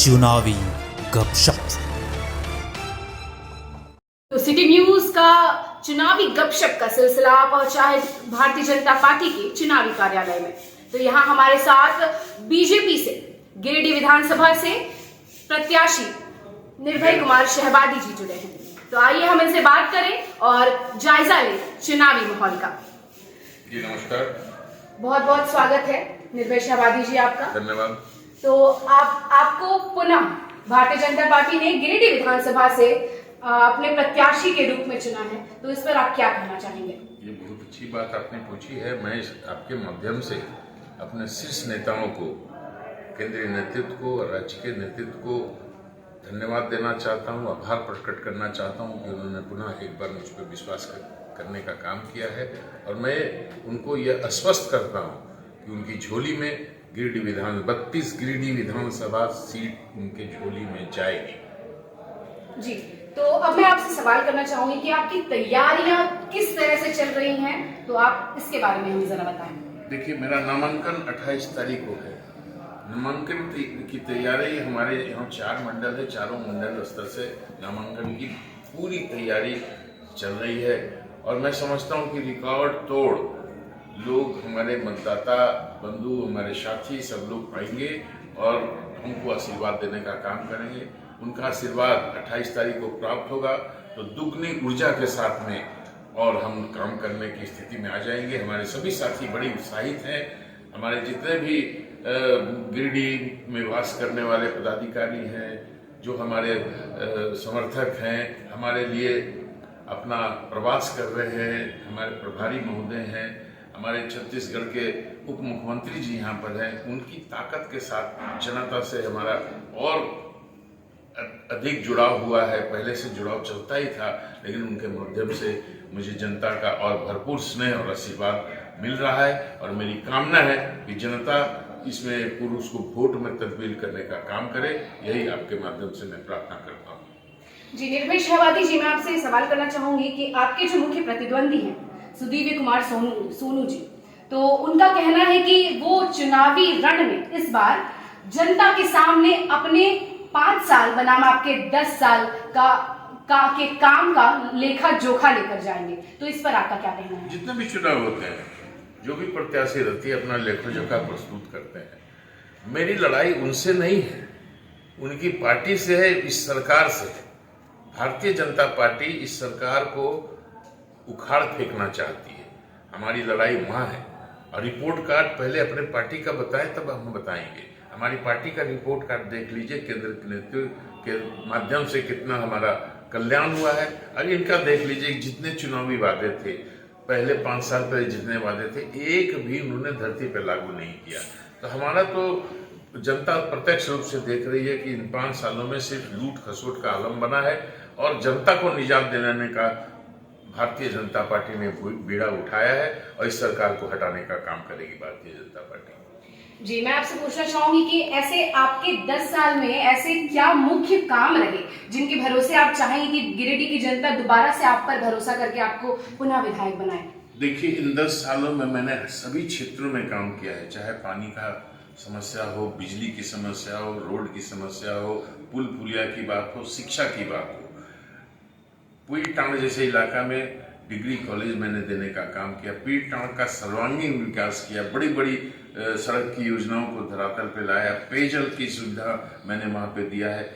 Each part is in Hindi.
चुनावी गपशप। तो सिटी न्यूज का चुनावी गपशप का सिलसिला पहुंचा है भारतीय जनता पार्टी के चुनावी कार्यालय में। तो यहाँ हमारे साथ बीजेपी से गिरिडीह विधानसभा से प्रत्याशी निर्भय कुमार शहबादी जी जुड़े हैं। तो आइए हम इनसे बात करें और जायजा लें चुनावी माहौल का। जी नमस्कार, बहुत बहुत स्वागत है निर्भय शहबादी जी आपका। धन्यवाद। तो आपको पुनः भारतीय जनता पार्टी ने गिरिडीह विधानसभा से अपने प्रत्याशी के रूप में चुना है, तो इस पर आप क्या कहना चाहेंगे? ये बहुत अच्छी बात आपने पूछी है। मैं आपके माध्यम से अपने शीर्ष नेताओं को, केंद्रीय नेतृत्व को और राज्य के नेतृत्व को धन्यवाद देना चाहता हूँ, आभार प्रकट करना चाहता हूँ कि उन्होंने पुनः एक बार मुझ पर विश्वास करने का काम किया है। और मैं उनको यह आश्वस्त करता हूँ कि उनकी झोली में 32 गिरिडीह विधानसभा सीट उनके झोली में जाएगी। जी, तो अब मैं आपसे सवाल करना चाहूंगी कि आपकी तैयारियां किस तरह से चल रही हैं, तो आप इसके बारे में हमें जरा बताएं। देखिए, मेरा नामांकन 28 तारीख को है। नामांकन की तैयारी, हमारे यहाँ 4 मंडल है, चारों मंडल स्तर से नामांकन की पूरी तैयारी चल रही है। और मैं समझता हूँ कि रिकॉर्ड तोड़ लोग, हमारे मतदाता बंधु, हमारे साथी सब लोग आएंगे और हमको आशीर्वाद देने का काम करेंगे। उनका आशीर्वाद 28 तारीख को प्राप्त होगा तो दुगनी ऊर्जा के साथ में और हम काम करने की स्थिति में आ जाएंगे। हमारे सभी साथी बड़े उत्साहित हैं। हमारे जितने भी गिरिडीह में वास करने वाले पदाधिकारी हैं, जो हमारे समर्थक हैं, हमारे लिए अपना प्रवास कर रहे हैं, हमारे प्रभारी महोदय हैं, हमारे छत्तीसगढ़ के उप मुख्यमंत्री जी यहाँ पर हैं, उनकी ताकत के साथ जनता से हमारा और अधिक जुड़ाव हुआ है। पहले से जुड़ाव चलता ही था, लेकिन उनके माध्यम से मुझे जनता का और भरपूर स्नेह और आशीर्वाद मिल रहा है। और मेरी कामना है कि जनता इसमें पुरुष को वोट में तब्दील करने का काम करे। यही आपके माध्यम से मैं प्रार्थना करता हूँ। जी निर्भय शहबादी जी, मैं आपसे सवाल करना चाहूंगी कि आपके जो मुख्य प्रतिद्वंदी हैं सुदीव्य कुमार सोनू जी, तो उनका कहना है कि वो चुनावी रण में इस बार जनता के सामने अपने 5 साल बनाम आपके 10 साल के काम का लेखा जोखा लेकर जाएंगे, तो इस पर आपका क्या कहना है? जितने भी चुनाव होते हैं, जो भी प्रत्याशी रहती है अपना लेखा जोखा प्रस्तुत करते हैं। मेरी लड़ाई उनसे नहीं है, उनकी पार्टी से है, इस सरकार से है। भारतीय जनता पार्टी इस सरकार को उखाड़ फेंकना चाहती है। हमारी लड़ाई वहाँ है। और रिपोर्ट कार्ड पहले अपने पार्टी का बताएं, तब हम बताएंगे। हमारी पार्टी का रिपोर्ट कार्ड देख लीजिए, केंद्र के नेतृत्व के माध्यम से कितना हमारा कल्याण हुआ है। और इनका देख लीजिए, जितने चुनावी वादे थे, पहले 5 साल पहले जितने वादे थे, एक भी उन्होंने धरती पर लागू नहीं किया। तो हमारा तो जनता प्रत्यक्ष रूप से देख रही है कि इन 5 सालों में सिर्फ लूट खसोट का आलम बना है। और जनता को निजात दिलाने का भारतीय जनता पार्टी ने बीड़ा उठाया है और इस सरकार को हटाने का काम करेगी भारतीय जनता पार्टी। जी, मैं आपसे पूछना चाहूंगी कि ऐसे आपके 10 साल में ऐसे क्या मुख्य काम रहे जिनके भरोसे आप चाहेंगे कि गिरिडीह की जनता दोबारा से आप पर भरोसा करके आपको पुनः विधायक बनाए? देखिए, इन 10 सालों में मैंने सभी क्षेत्रों में काम किया है। चाहे पानी का समस्या हो, बिजली की समस्या हो, रोड की समस्या हो, पुल पुलिया की बात हो, शिक्षा की बात हो। पीरटांड जैसे इलाका में डिग्री कॉलेज मैंने देने का काम किया। पीरटांड का सर्वांगीण विकास किया, बड़ी बड़ी सड़क की योजनाओं को धरातल पे लाया। पेयजल की सुविधा मैंने वहाँ पे दिया है।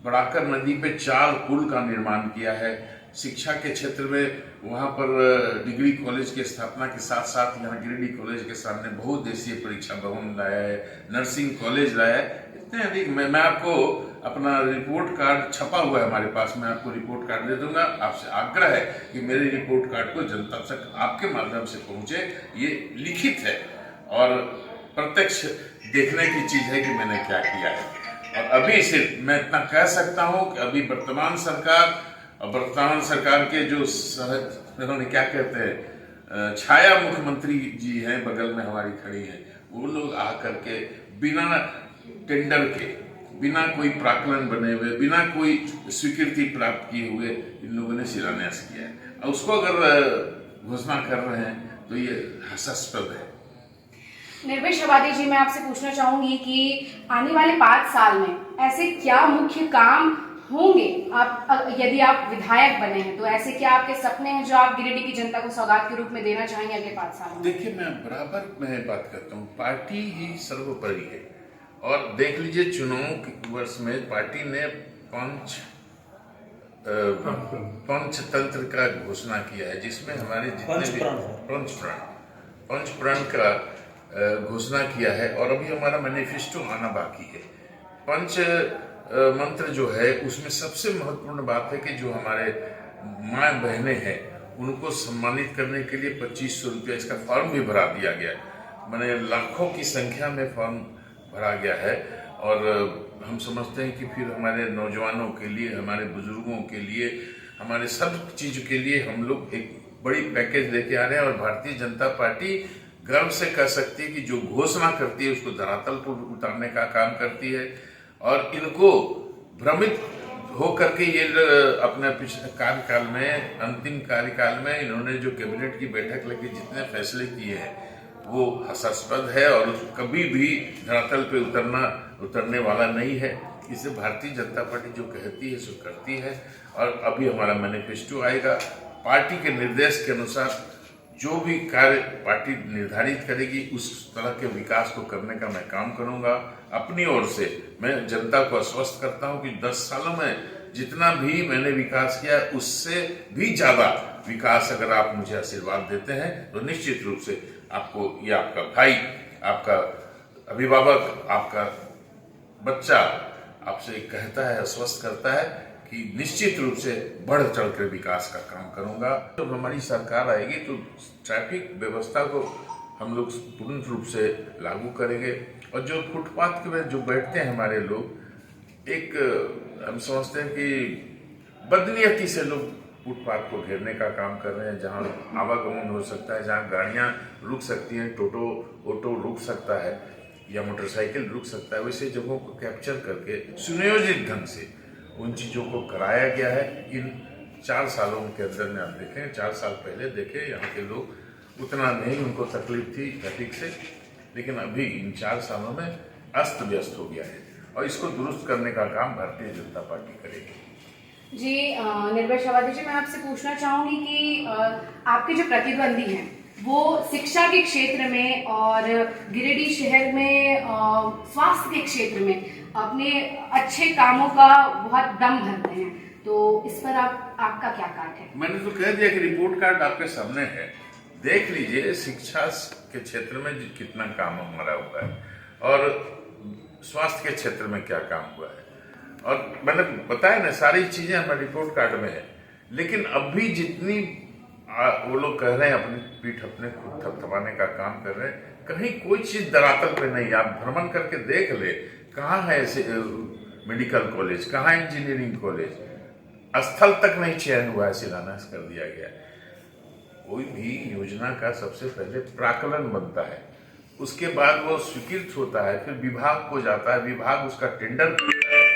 बड़ाकर नदी पे 4 पुल का निर्माण किया है। शिक्षा के क्षेत्र में वहाँ पर डिग्री कॉलेज की स्थापना के साथ साथ यहाँ गिरिडीह कॉलेज के सामने बहुउद्देशीय परीक्षा भवन लाया है, नर्सिंग कॉलेज लाया है। इतने अधिक मैं आपको अपना रिपोर्ट कार्ड छपा हुआ है हमारे पास, मैं आपको रिपोर्ट कार्ड दे दूंगा। आपसे आग्रह है कि मेरे रिपोर्ट कार्ड को जनता तक आपके माध्यम से पहुंचे। ये लिखित है और प्रत्यक्ष देखने की चीज है कि मैंने क्या किया है। और अभी सिर्फ मैं इतना कह सकता हूं कि अभी वर्तमान सरकार के जो उन्होंने क्या कहते हैं, छाया मुख्यमंत्री जी हैं, बगल में हमारी खड़ी हैं, वो लोग आकर के बिना टेंडर के, बिना कोई प्राक्कलन बने हुए, बिना कोई स्वीकृति प्राप्त किए हुए इन लोगों ने शिलान्यास किया है। और उसको अगर घोषणा कर रहे हैं तो ये हास्यास्पद है। निर्भय शहबादी जी, मैं आपसे पूछना चाहूंगी कि आने वाले 5 साल में ऐसे क्या मुख्य काम होंगे आप यदि आप विधायक बने हैं, तो ऐसे क्या आपके सपने हैं जो आप गिरिडीह की जनता को सौगात के रूप में देना चाहेंगे अगले 5 सालों में? देखिए, मैं बराबर मैं बात करता हूँ, पार्टी ही सर्वोपरि है। और देख लीजिए, चुनाव के वर्ष में पार्टी ने पंचतंत्र का घोषणा किया है, जिसमें हमारे जितने भी पंचप्राण का घोषणा किया है। और अभी हमारा मैनिफेस्टो आना बाकी है। पंच मंत्र जो है, उसमें सबसे महत्वपूर्ण बात है कि जो हमारे माँ बहनें हैं उनको सम्मानित करने के लिए 2500 रुपया इसका फॉर्म भी भरा दिया गया है। मैंने लाखों की संख्या में फॉर्म भरा गया है। और हम समझते हैं कि फिर हमारे नौजवानों के लिए, हमारे बुजुर्गों के लिए, हमारे सब चीज़ों के लिए हम लोग एक बड़ी पैकेज लेके आ रहे हैं। और भारतीय जनता पार्टी गर्व से कह सकती है कि जो घोषणा करती है उसको धरातल पर उतारने का काम करती है। और इनको भ्रमित होकर के ये अपने पिछले कार्यकाल में, अंतिम कार्यकाल में इन्होंने जो कैबिनेट की बैठक लेके जितने फैसले किए हैं वो हास्यास्पद है और कभी भी धरातल पे उतरने वाला नहीं है। इसे भारतीय जनता पार्टी जो कहती है सो करती है। और अभी हमारा मैनिफेस्टो आएगा, पार्टी के निर्देश के अनुसार जो भी कार्य पार्टी निर्धारित करेगी उस तरह के विकास को करने का मैं काम करूंगा। अपनी ओर से मैं जनता को आश्वस्त करता हूं कि 10 सालों में जितना भी मैंने विकास किया उससे भी ज्यादा विकास अगर आप मुझे आशीर्वाद देते हैं तो निश्चित रूप से आपको, ये आपका भाई, आपका अभिभावक, आपका बच्चा आपसे कहता है, आश्वस्त करता है कि निश्चित रूप से बढ़ चढ़ कर विकास का काम करूंगा। जब तो हमारी सरकार आएगी तो ट्रैफिक व्यवस्था को हम लोग पूर्ण रूप से लागू करेंगे। और जो फुटपाथ पे जो बैठते हैं हमारे लोग, एक हम समझते हैं कि बदनीयती से लोग फुटपाथ को घेरने का काम कर रहे हैं। जहाँ आवागमन हो सकता है, जहाँ गाड़ियाँ रुक सकती हैं, ऑटो रुक सकता है या मोटरसाइकिल रुक सकता है, वैसे जगहों को कैप्चर करके सुनियोजित ढंग से उन चीज़ों को कराया गया है। इन 4 सालों के अंदर में आप देखें, 4 साल पहले देखें, यहाँ के लोग उतना नहीं उनको तकलीफ थी ट्रैफिक से, लेकिन अभी इन 4 सालों में अस्त व्यस्त हो गया है। और इसको दुरुस्त करने का काम भारतीय जनता पार्टी करेगी। जी निर्भय शवादी जी, मैं आपसे पूछना चाहूंगी कि आपके जो प्रतिद्वंदी हैं वो शिक्षा के क्षेत्र में और गिरिडीह शहर में स्वास्थ्य के क्षेत्र में अपने अच्छे कामों का बहुत दम भरते हैं, तो इस पर आपका क्या कार्ड है? मैंने तो कह दिया कि रिपोर्ट कार्ड आपके सामने है, देख लीजिए शिक्षा के क्षेत्र में कितना काम हमारा हुआ है और स्वास्थ्य के क्षेत्र में क्या काम हुआ है। और मैंने बताया ना, सारी चीजें हमारे रिपोर्ट कार्ड में है। लेकिन अभी जितनी वो लोग कह रहे हैं अपनी पीठ अपने खुद थपथपाने का काम कर रहे हैं, कहीं कोई चीज धरातल पे नहीं। आप भ्रमण करके देख ले, कहाँ है मेडिकल कॉलेज, कहाँ इंजीनियरिंग कॉलेज, स्थल तक नहीं चयन हुआ है, शिलान्यास कर दिया गया है। कोई भी योजना का सबसे पहले प्राक्कलन बनता है, उसके बाद वो स्वीकृत होता है, फिर विभाग को जाता है, विभाग उसका टेंडर करता है।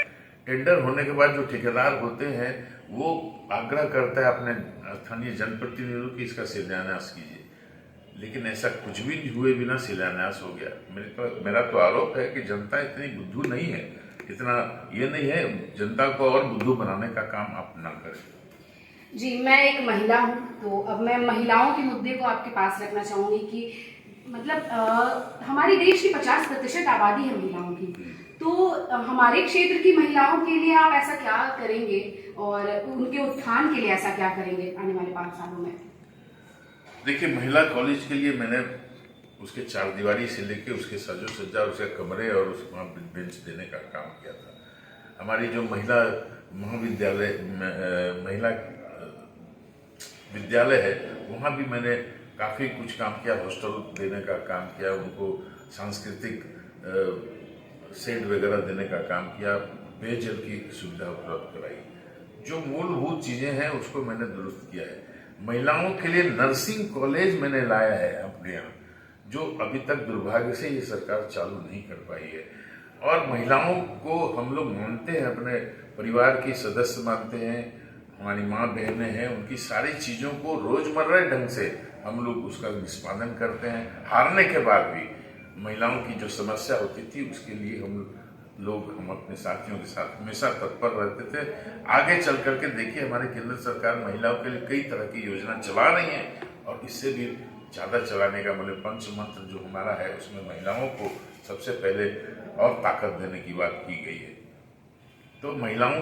टेंडर होने के बाद जो ठेकेदार होते हैं वो आग्रह करता है अपने स्थानीय जनप्रतिनिधियों की इसका शिलान्यास कीजिए, लेकिन ऐसा कुछ भी हुए बिना शिलान्यास हो गया। मेरा तो आरोप है कि जनता इतनी बुद्धू नहीं है, इतना ये नहीं है, जनता को और बुद्धू बनाने का काम आप ना करें। जी, मैं एक महिला हूँ, तो अब मैं महिलाओं के मुद्दे को आपके पास रखना चाहूँगी कि मतलब हमारे देश की 50% आबादी है महिलाओं की, तो हमारे क्षेत्र की महिलाओं के लिए आप ऐसा क्या करेंगे और उनके उत्थान के लिए ऐसा क्या करेंगे आने वाले 5 सालों में? देखिए, महिला कॉलेज के लिए मैंने उसके 4 दीवारी से लेके उसके सजो सज्जा, उसके कमरे और उस वहाँ बेंच देने का काम किया था। हमारी जो महिला महाविद्यालय महिला विद्यालय है वहाँ भी मैंने काफ़ी कुछ काम किया, हॉस्टल देने का काम किया, उनको सांस्कृतिक सेट वगैरह देने का काम किया, पेयजल की सुविधा उपलब्ध कराई। जो मूलभूत चीज़ें हैं उसको मैंने दुरुस्त किया है। महिलाओं के लिए नर्सिंग कॉलेज मैंने लाया है अपने यहाँ, जो अभी तक दुर्भाग्य से ये सरकार चालू नहीं कर पाई है। और महिलाओं को हम लोग मानते हैं, अपने परिवार की सदस्य मानते हैं, हमारी माँ बहनें हैं, उनकी सारी चीज़ों को रोजमर्रा ढंग से हम लोग उसका निष्पादन करते हैं। हारने के बाद भी महिलाओं की जो समस्या होती थी उसके लिए हम लोग हम अपने साथियों के साथ हमेशा तत्पर रहते थे। आगे चल करके देखिए हमारे केंद्र सरकार महिलाओं के लिए कई तरह की योजना चला रही है और इससे भी ज़्यादा चलाने का मतलब पंच मंत्र जो हमारा है उसमें महिलाओं को सबसे पहले और ताकत देने की बात की गई है। तो महिलाओं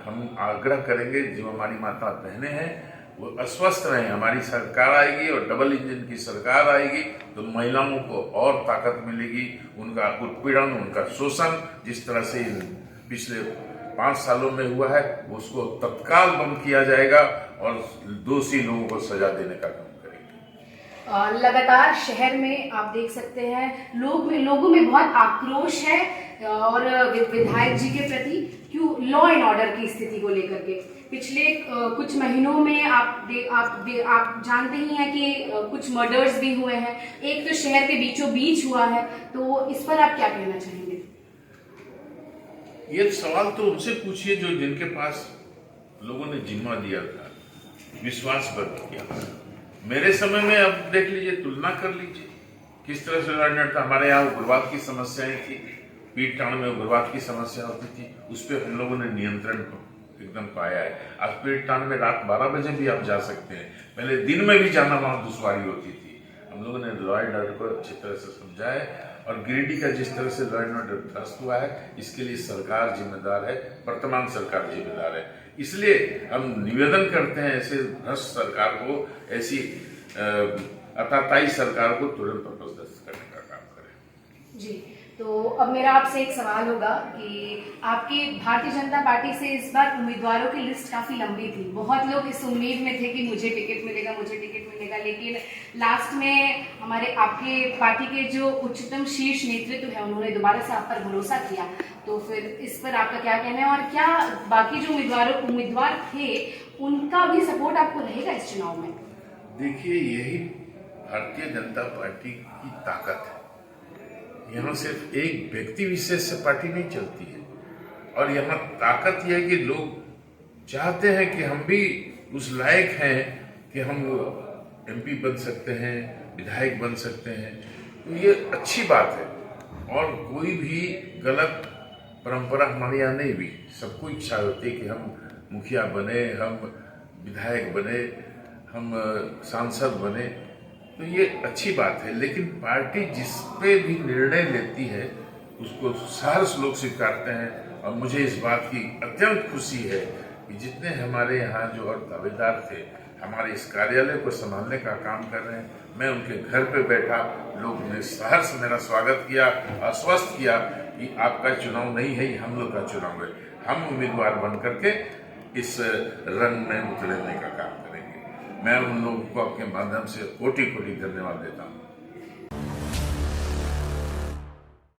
हम आग्रह करेंगे जो हमारी माता बहनें हैं वो अस्वस्थ रहें। हमारी सरकार आएगी और डबल इंजन की सरकार आएगी तो महिलाओं को और ताकत मिलेगी। उनका उत्पीड़न, उनका शोषण जिस तरह से पिछले 5 सालों में हुआ है उसको तत्काल बंद किया जाएगा और दोषी लोगों को सजा देने का काम करेंगे। लगातार शहर में आप देख सकते हैं लोगों में बहुत आक्रोश है और विधायक जी के प्रति क्यों लॉ एंड ऑर्डर की स्थिति को लेकर के पिछले कुछ महीनों में आप जानते ही हैं कि कुछ मर्डर्स भी हुए हैं। एक तो शहर के बीचों बीच हुआ है, तो इस पर आप क्या कहना चाहेंगे? ये सवाल तो उनसे पूछिए जो जिनके पास लोगों ने जिम्मा दिया था, विश्वास व्यक्त किया। मेरे समय में अब देख लीजिए, तुलना कर लीजिए किस तरह से लड़ना था। हमारे यहाँ उग्रवाद की समस्याएं थी, पीठ टाण में उग्रवाद की समस्या होती थी, उस पर हम लोगों ने नियंत्रण एकदम पाया है। आज पीठ टाण में रात 12 बजे भी आप जा सकते हैं, पहले दिन में भी जाना वहाँ दुश्वारी होती थी। हम लोगों ने लॉ एंड ऑर्डर को अच्छी तरह से समझा है और गिरिडीह का जिस तरह से लॉ एंड ऑर्डर ध्वस्त हुआ है इसके लिए सरकार जिम्मेदार है, वर्तमान सरकार जिम्मेदार है। इसलिए हम निवेदन करते हैं ऐसे भ्रष्ट सरकार को, ऐसी अताताई सरकार को तुरंत अपदस्थ करने का काम करें। जी, तो अब मेरा आपसे एक सवाल होगा कि आपकी भारतीय जनता पार्टी से इस बार उम्मीदवारों की लिस्ट काफी लंबी थी। बहुत लोग इस उम्मीद में थे कि मुझे टिकट मिलेगा, लेकिन लास्ट में हमारे आपके पार्टी के जो उच्चतम शीर्ष नेतृत्व है उन्होंने दोबारा से आप पर भरोसा किया। तो फिर इस पर आपका क्या कहना है और क्या बाकी जो उम्मीदवार थे उनका भी सपोर्ट आपको रहेगा इस चुनाव में? देखिए, यही भारतीय जनता पार्टी की ताकत है। यहाँ सिर्फ एक व्यक्ति विशेष से पार्टी नहीं चलती है और यहाँ ताकत यह है कि लोग चाहते हैं कि हम भी उस लायक हैं कि हम एमपी बन सकते हैं, विधायक बन सकते हैं। तो ये अच्छी बात है और कोई भी गलत परंपरा हमारे यहाँ नहीं भी। सबको इच्छा होती है कि हम मुखिया बने, हम विधायक बने, हम सांसद बने, तो ये अच्छी बात है। लेकिन पार्टी जिस पे भी निर्णय लेती है उसको सहर्ष लोग स्वीकारते हैं और मुझे इस बात की अत्यंत खुशी है कि जितने हमारे यहाँ जो और दावेदार थे हमारे इस कार्यालय को संभालने का काम कर रहे हैं, मैं उनके घर पे बैठा, लोग ने सहर्ष मेरा स्वागत किया, आश्वस्त किया कि आपका चुनाव नहीं है, हम लोग का चुनाव है। हम उम्मीदवार बन करके इस रंग में उतरने का काम करेंगे। मैं उन लोगों को आपके माध्यम से कोटि कोटि धन्यवाद देता हूँ।